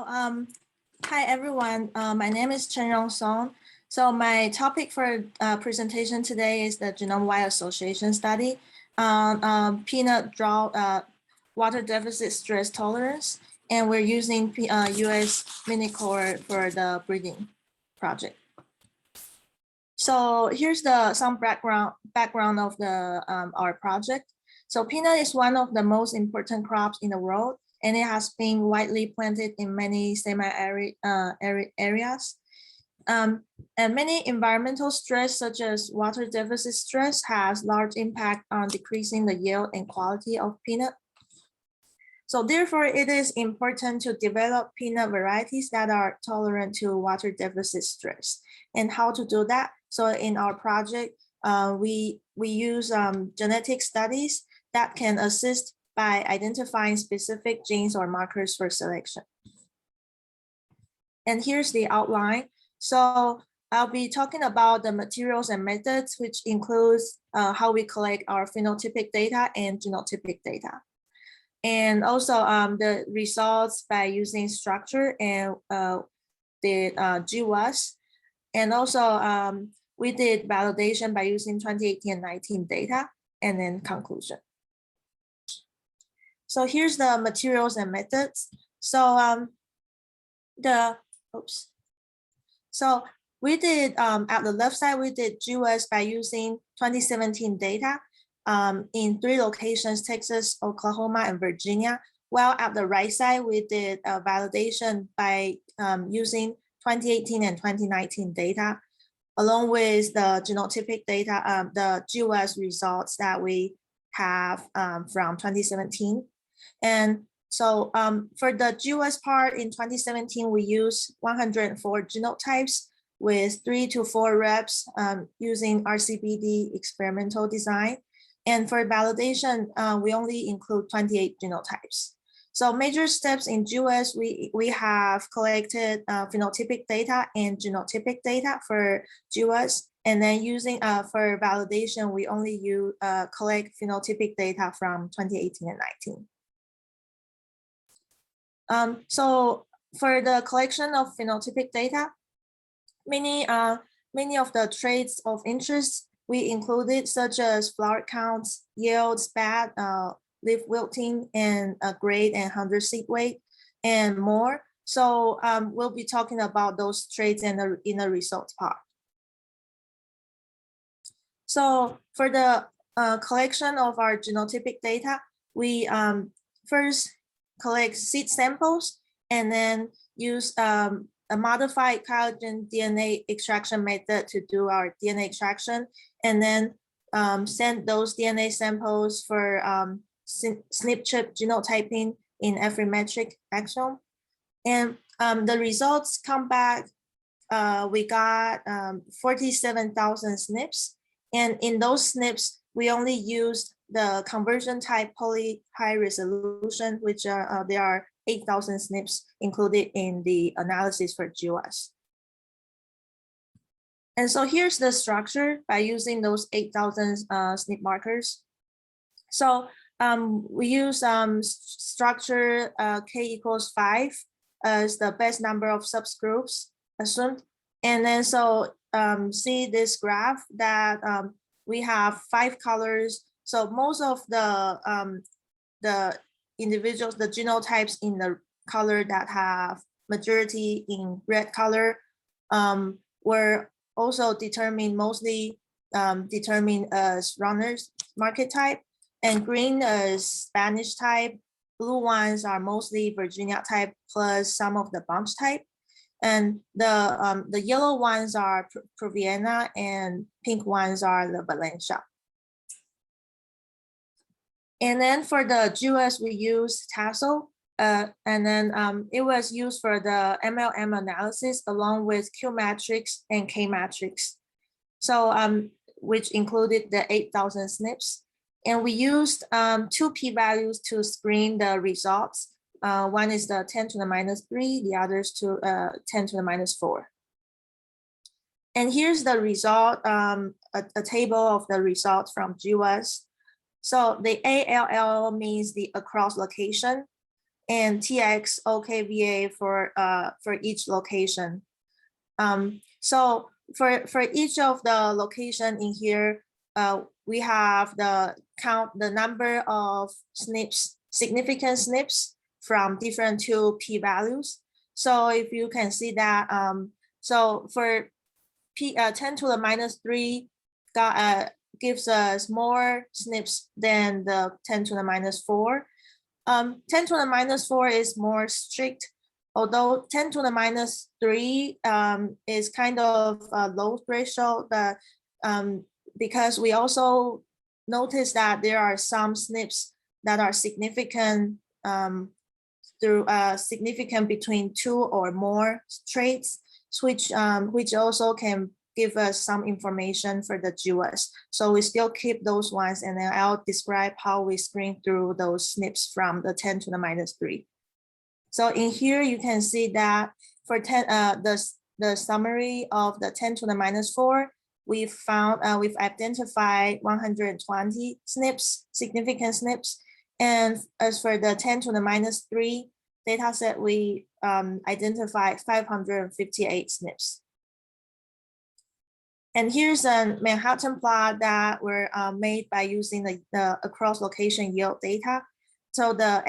Hi everyone. My name is Cheng-Jung. So my topic for presentation today is the Genome-Wide association study on peanut drought water deficit stress tolerance, and we're using US Minicore for the breeding project. So here's some background of the our project. So peanut is one of the most important crops in the world, and it has been widely planted in many semi-arid areas. And many environmental stress, such as water deficit stress, has large impact on decreasing the yield and quality of peanut. So therefore, it is important to develop peanut varieties that are tolerant to water deficit stress. And how to do that? So in our project, we use genetic studies that can assist by identifying specific genes or markers for selection. And here's the outline. So I'll be talking about the materials and methods, which includes how we collect our phenotypic data and genotypic data. And also the results by using structure and the GWAS. And also we did validation by using 2018 and 19 data, and then conclusion. So here's the materials and methods. So So we did at the left side, we did GWAS by using 2017 data in 3 locations: Texas, Oklahoma, and Virginia. While at the right side, we did validation by using 2018 and 2019 data, along with the genotypic data, the GWAS results that we have from 2017. And so for the GWAS part in 2017, we used 104 genotypes with 3 to 4 reps using RCBD experimental design. And for validation, we only include 28 genotypes. So major steps in GWAS, we have collected phenotypic data and genotypic data for GWAS. And then using for validation, we only collect phenotypic data from 2018 and 19. So for the collection of phenotypic data, many of the traits of interest we included, such as flower counts, yields, bad leaf wilting, and grade and 100 seed weight, and more. So we'll be talking about those traits in the results part. So for the collection of our genotypic data, we first collect seed samples and then use a modified collagen DNA extraction method to do our DNA extraction, and then send those DNA samples for SNP chip genotyping in Affymetrix exome. And the results come back, we got 47,000 SNPs. And in those SNPs, we only used the conversion type poly high resolution, which there are 8,000 SNPs included in the analysis for GWAS. And so here's the structure by using those 8,000 SNP markers. So we use structure K equals 5 as the best number of subgroups assumed. And then so see this graph that we have 5 colors. So most of the individuals, the genotypes in the color that have majority in red color were also mostly determined as runners market type, and green as Spanish type. Blue ones are mostly Virginia type plus some of the bunch type. And the yellow ones are Proviena, and pink ones are the Valencia. And then for the GWAS, we use TASSEL, and then it was used for the MLM analysis along with Q matrix and K matrix. So which included the 8,000 SNPs. And we used 2 p-values to screen the results. One is the 10 to the -3, the others to 10 to the -4. And here's the result, a table of the results from GWAS. So the ALL means the across location. and TX OKVA for each location. So for each of the location in here, we have the number of SNPs, significant SNPs from different two p-values. So if you can see that, so for 10 to the minus 3 gives us more SNPs than the 10 to the minus 4. 10 to the minus 4 is more strict, although 10 to the minus 3 is kind of a low threshold, but because we also notice that there are some SNPs that are significant significant between 2 or more traits, which also can give us some information for the GWAS. So we still keep those ones, and then I'll describe how we screen through those SNPs from the 10 to the minus 3. So in here, you can see that for the summary of the 10 to the minus 4, we've identified 120 SNPs, significant SNPs. And as for the 10 to the minus 3 data set, we identified 558 SNPs. And here's a Manhattan plot that were made by using the across location yield data. So the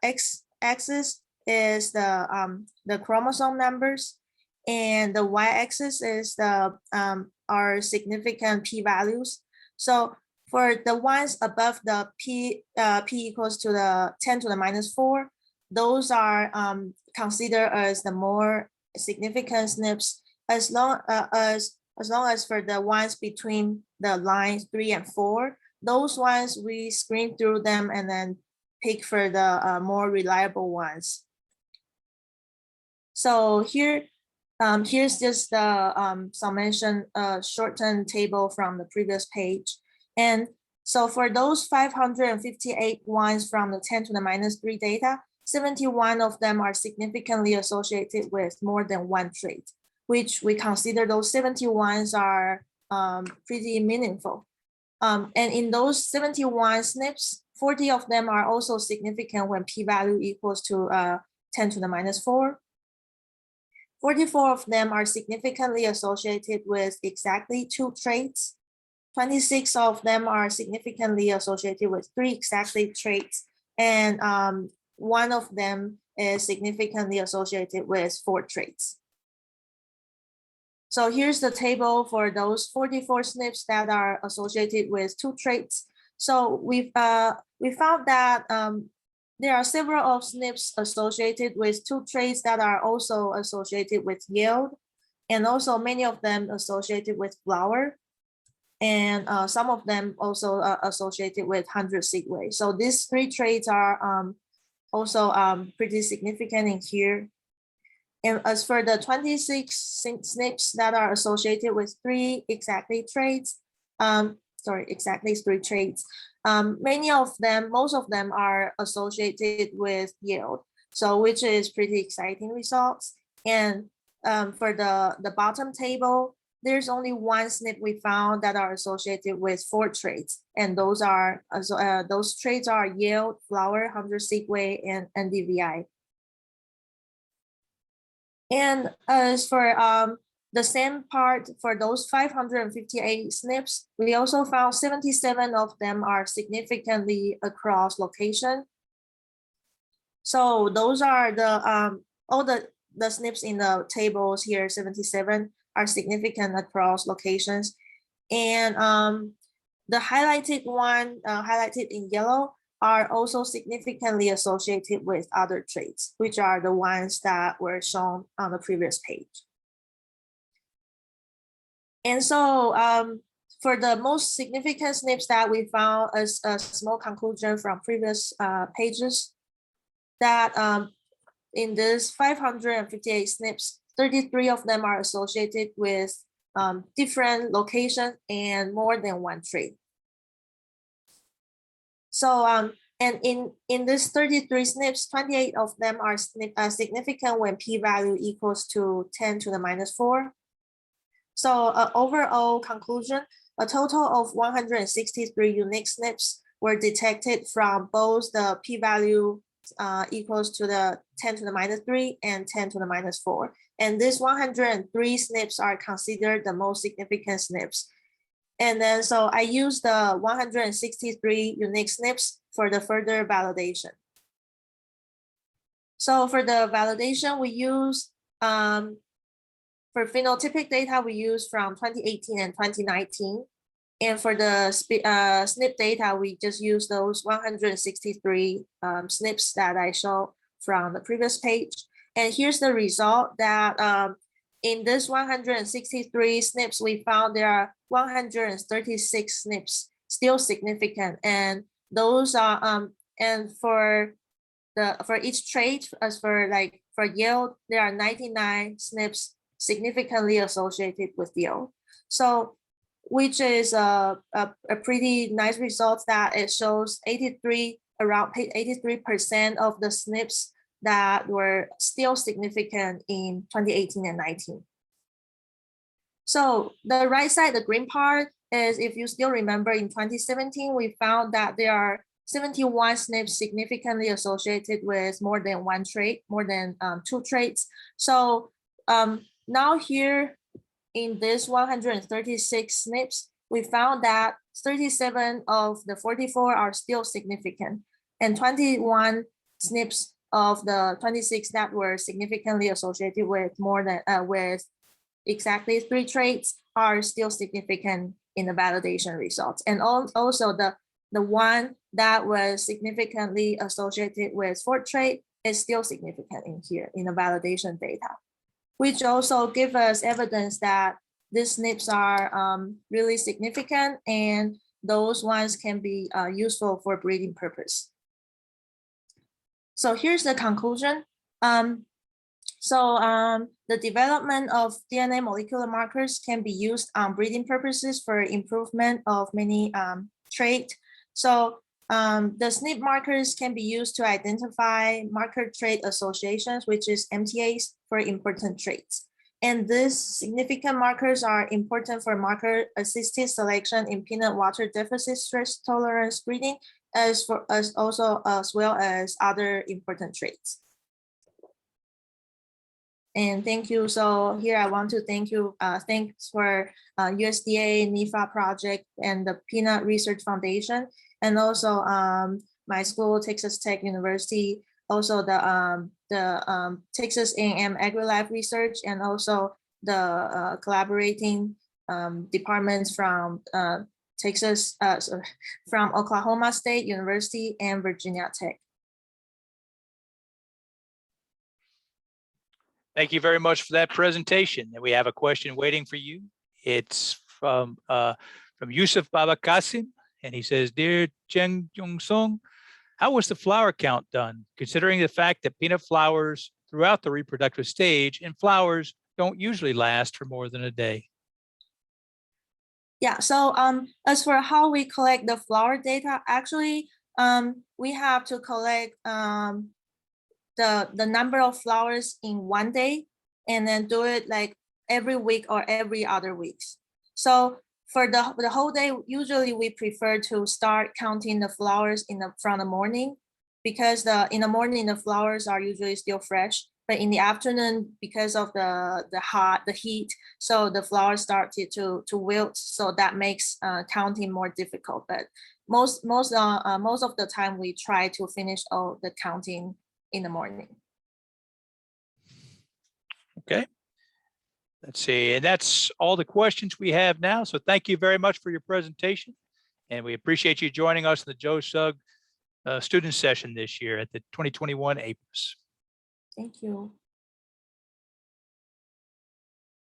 x-axis is the chromosome numbers, and the y-axis is the our significant p-values. So for the ones above the p equals to the 10 to the minus 4, those are considered as the more significant SNPs, as long as for the ones between the lines 3 and 4, those ones we screen through them and then pick for the more reliable ones. So here, here's just the summation shortened table from the previous page. And so for those 558 ones from the 10 to the minus 3 data, 71 of them are significantly associated with more than one trait, which we consider those 71s are pretty meaningful. And in those 71 SNPs, 40 of them are also significant when p-value equals to 10 to the minus 4. 44 of them are significantly associated with exactly 2 traits. 26 of them are significantly associated with 3 exactly traits, and 1 of them is significantly associated with 4 traits. So here's the table for those 44 SNPs that are associated with 2 traits. So we found that there are several of SNPs associated with 2 traits that are also associated with yield, and also many of them associated with flower, and some of them also associated with 100 seed-way. So these 3 traits are also pretty significant in here. And as for the 26 SNPs that are associated with 3 exactly traits, exactly 3 traits, most of them are associated with yield, so which is pretty exciting results. And for the bottom table, there's only 1 SNP we found that are associated with 4 traits, and those traits are yield, flower, 100 seed-way, and NDVI. And as for the same part for those 558 SNPs, we also found 77 of them are significantly across location. So those are the all the SNPs in the tables here, 77 are significant across locations. And the highlighted one, highlighted in yellow, are also significantly associated with other traits, which are the ones that were shown on the previous page. And so for the most significant SNPs that we found as a small conclusion from previous pages, that in this 558 SNPs, 33 of them are associated with different locations and more than 1 trait. So, and in this 33 SNPs, 28 of them are significant when p-value equals to 10 to the minus 4. So overall conclusion, a total of 163 unique SNPs were detected from both the p-value equals to the 10 to the minus 3 and 10 to the minus 4. And these 103 SNPs are considered the most significant SNPs. And then so I use the 163 unique SNPs for the further validation. So for the validation, we use, for phenotypic data, we use from 2018 and 2019. And for the SNP data, we just use those 163 SNPs that I showed from the previous page. And here's the result that in this 163 SNPs, we found there are 136 SNPs still significant. And those are, and for each trait, as for yield, there are 99 SNPs significantly associated with yield. So, which is a pretty nice result that it shows around 83% of the SNPs that were still significant in 2018 and 19. So the right side, the green part, is if you still remember in 2017, we found that there are 71 SNPs significantly associated with more than one trait, more than 2 traits. So now here in this 136 SNPs, we found that 37 of the 44 are still significant, and 21 SNPs of the 26 that were significantly associated with more than with exactly 3 traits are still significant in the validation results. And also the one that was significantly associated with 4 trait is still significant in here in the validation data, which also give us evidence that these SNPs are really significant, and those ones can be useful for breeding purpose. So here's the conclusion. The development of DNA molecular markers can be used on breeding purposes for improvement of many traits. So the SNP markers can be used to identify marker trait associations, which is MTAs, for important traits. And these significant markers are important for marker-assisted selection in peanut water deficit stress tolerance breeding, as well as other important traits. And thank you. So here I want to thank you. Thanks for USDA NIFA project and the Peanut Research Foundation, and also my school, Texas Tech University, also the Texas A&M AgriLab Research, and also the collaborating departments from from Oklahoma State University and Virginia Tech. Thank you very much for that presentation. And we have a question waiting for you. It's from Yusuf Baba Qasim, and he says, "Dear Cheng-Jung, how was the flower count done, considering the fact that peanut flowers throughout the reproductive stage and flowers don't usually last for more than a day?" Yeah, so as for how we collect the flower data, actually, we have to collect the number of flowers in one day, and then do it like every week or every other weeks. So for the whole day, usually we prefer to start counting the flowers from the morning, because in the morning the flowers are usually still fresh, but in the afternoon, because of the heat, so the flowers started to wilt, so that makes counting more difficult. But most of the time we try to finish all the counting in the morning. Okay. Let's see, and that's all the questions we have now. So thank you very much for your presentation, and we appreciate you joining us in the Joe Sugg student session this year at the 2021 APRES. Thank you.